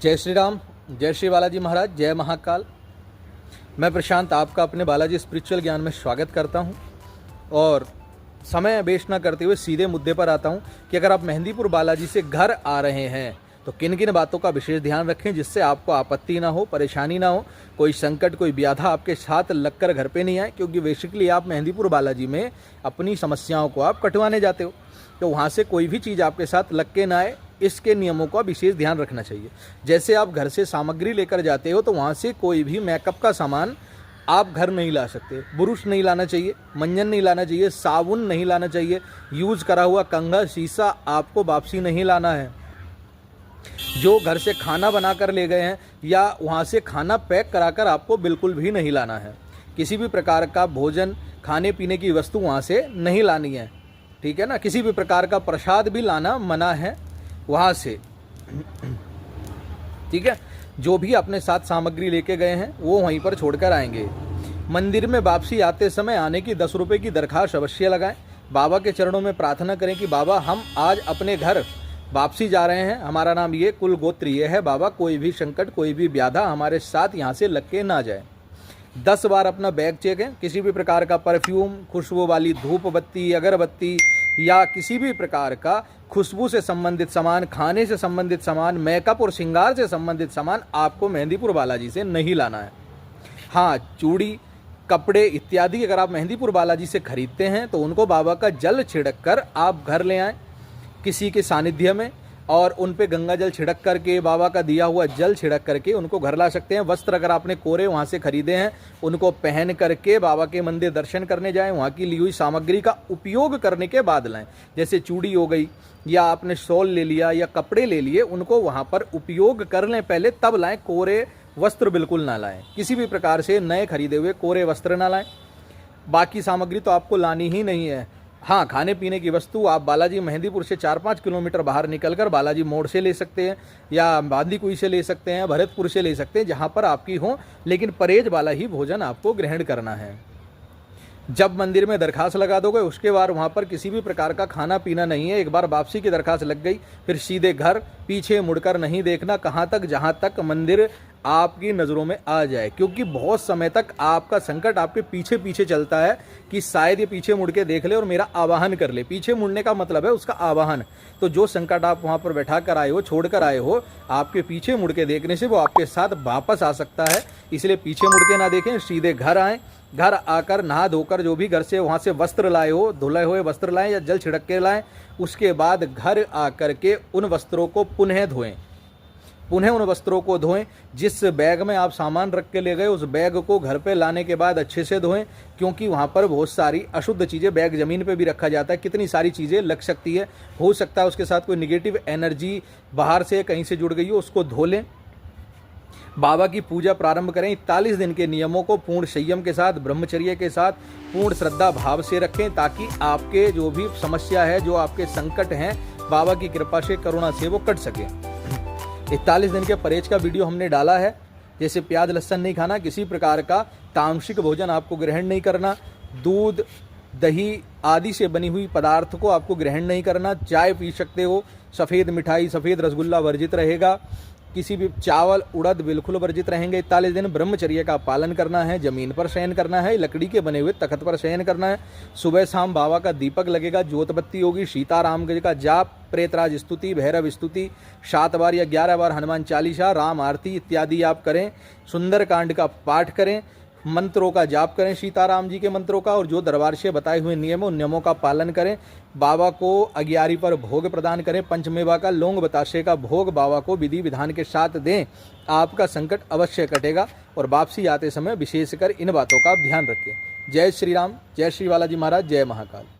जय श्री राम, जय श्री बालाजी महाराज, जय महाकाल। मैं प्रशांत आपका अपने बालाजी स्पिरिचुअल ज्ञान में स्वागत करता हूं और समय वेस्ट न करते हुए सीधे मुद्दे पर आता हूं कि अगर आप मेहंदीपुर बालाजी से घर आ रहे हैं तो किन किन बातों का विशेष ध्यान रखें जिससे आपको आपत्ति ना हो, परेशानी ना हो, कोई संकट, कोई व्याधा आपके साथ लगकर घर पे नहीं आए। क्योंकि बेसिकली आप मेहंदीपुर बालाजी में अपनी समस्याओं को आप कटवाने जाते हो, तो वहाँ से कोई भी चीज़ आपके साथ लग के ना आए, इसके नियमों का विशेष ध्यान रखना चाहिए। जैसे आप घर से सामग्री लेकर जाते हो तो वहाँ से कोई भी मेकअप का सामान आप घर नहीं ला सकते। बुरुश नहीं लाना चाहिए, मंजन नहीं लाना चाहिए, साबुन नहीं लाना चाहिए, यूज़ करा हुआ कंघा, शीशा आपको वापसी नहीं लाना है। जो घर से खाना बना कर ले गए हैं या वहाँ से खाना पैक कराकर आपको बिल्कुल भी नहीं लाना है। किसी भी प्रकार का भोजन, खाने पीने की वस्तु वहाँ से नहीं लानी है, ठीक है ना। किसी भी प्रकार का प्रसाद भी लाना मना है वहाँ से, ठीक है। जो भी अपने साथ सामग्री लेके गए हैं वो वहीं पर छोड़कर आएंगे। मंदिर में वापसी आते समय आने की 10 रुपये की दरखास्त अवश्य लगाएं। बाबा के चरणों में प्रार्थना करें कि बाबा हम आज अपने घर वापसी जा रहे हैं, हमारा नाम ये, कुल गोत्र ये है, बाबा कोई भी संकट, कोई भी व्याधा हमारे साथ यहाँ से लग के ना जाए। 10 बार अपना बैग चेकें। किसी भी प्रकार का परफ्यूम, खुशबू वाली धूप बत्ती, अगरबत्ती या किसी भी प्रकार का खुशबू से संबंधित सामान, खाने से संबंधित सामान, मेकअप और श्रृंगार से संबंधित सामान आपको मेहंदीपुर बालाजी से नहीं लाना है। हाँ, चूड़ी, कपड़े इत्यादि अगर आप मेहंदीपुर बालाजी से खरीदते हैं तो उनको बाबा का जल छिड़क कर आप घर ले आएँ किसी के सानिध्य में, और उन पे गंगा जल छिड़क करके, बाबा का दिया हुआ जल छिड़क करके उनको घर ला सकते हैं। वस्त्र अगर आपने कोरे वहाँ से खरीदे हैं उनको पहन करके बाबा के मंदिर दर्शन करने जाएं। वहाँ की ली हुई सामग्री का उपयोग करने के बाद लाएं। जैसे चूड़ी हो गई या आपने शॉल ले लिया या कपड़े ले लिए, उनको वहाँ पर उपयोग कर लें पहले, तब लाएं। कोरे वस्त्र बिल्कुल ना लाएं, किसी भी प्रकार से नए खरीदे हुए कोरे वस्त्र ना लाएं। बाकी सामग्री तो आपको लानी ही नहीं है। हाँ, खाने पीने की वस्तु आप बालाजी मेहंदीपुर से 4-5 किलोमीटर बाहर निकलकर बालाजी मोड़ से ले सकते हैं या बांदीकुई से ले सकते हैं, भरतपुर से ले सकते हैं, जहाँ पर आपकी हो, लेकिन परहेज वाला ही भोजन आपको ग्रहण करना है। जब मंदिर में दरखास्त लगा दोगे उसके बाद वहाँ पर किसी भी प्रकार का खाना पीना नहीं है। एक बार वापसी की दरखास्त लग गई फिर सीधे घर, पीछे मुड़कर नहीं देखना कहाँ तक, जहाँ तक मंदिर आपकी नज़रों में आ जाए। क्योंकि बहुत समय तक आपका संकट आपके पीछे पीछे चलता है कि शायद ये पीछे मुड़ के देख ले और मेरा आवाहन कर ले। पीछे मुड़ने का मतलब है उसका आवाहन। तो जो संकट आप वहाँ पर बैठा कर आए हो, छोड़ कर आए हो, आपके पीछे मुड़ के देखने से वो आपके साथ वापस आ सकता है। इसलिए पीछे मुड़ के ना देखें, सीधे घर आएँ। घर आकर नहा धोकर जो भी घर से वहाँ से वस्त्र लाए हो, धुले हुए वस्त्र लाएं या जल छिड़क के लाएं। उसके बाद घर आकर के उन वस्त्रों को पुनः धोएं। पुनः उन वस्त्रों को धोएं। जिस बैग में आप सामान रख के ले गए उस बैग को घर पे लाने के बाद अच्छे से धोएं। क्योंकि वहाँ पर बहुत सारी अशुद्ध चीज़ें, बैग ज़मीन पे भी रखा जाता है, कितनी सारी चीज़ें लग सकती है। हो सकता है उसके साथ कोई निगेटिव एनर्जी बाहर से कहीं से जुड़ गई हो, उसको धो लें। बाबा की पूजा प्रारंभ करें। 41 दिन के नियमों को पूर्ण संयम के साथ, ब्रह्मचर्य के साथ, पूर्ण श्रद्धा भाव से रखें ताकि आपके जो भी समस्या है, जो आपके संकट हैं, बाबा की कृपा से, करुणा से वो कट सके। 41 दिन के परहेज का वीडियो हमने डाला है। जैसे प्याज लहसुन नहीं खाना, किसी प्रकार का तामसिक भोजन आपको ग्रहण नहीं करना, दूध, दही आदि से बनी हुई पदार्थ को आपको ग्रहण नहीं करना। चाय पी सकते हो, सफ़ेद मिठाई, सफ़ेद रसगुल्ला वर्जित रहेगा। किसी भी चावल, उड़द बिल्कुल वर्जित रहेंगे। 41 दिन ब्रह्मचर्य का पालन करना है। ज़मीन पर शयन करना है, लकड़ी के बने हुए तख्त पर शयन करना है। सुबह शाम बाबा का दीपक लगेगा, जोत बत्ती होगी, सीताराम का जाप, प्रेतराज स्तुति, भैरव स्तुति 7 बार या 11 बार, हनुमान चालीसा, राम आरती इत्यादि आप करें। सुंदर कांड का पाठ करें, मंत्रों का जाप करें, सीताराम जी के मंत्रों का, और जो दरबार से बताए हुए नियम उन नियमों का पालन करें। बाबा को अग्यारी पर भोग प्रदान करें। पंचमेवा का, लौंग बताशे का भोग बाबा को विधि विधान के साथ दें। आपका संकट अवश्य कटेगा। और वापसी आते समय विशेषकर इन बातों का ध्यान रखें। जय श्री राम, जय श्री बालाजी महाराज, जय महाकाल।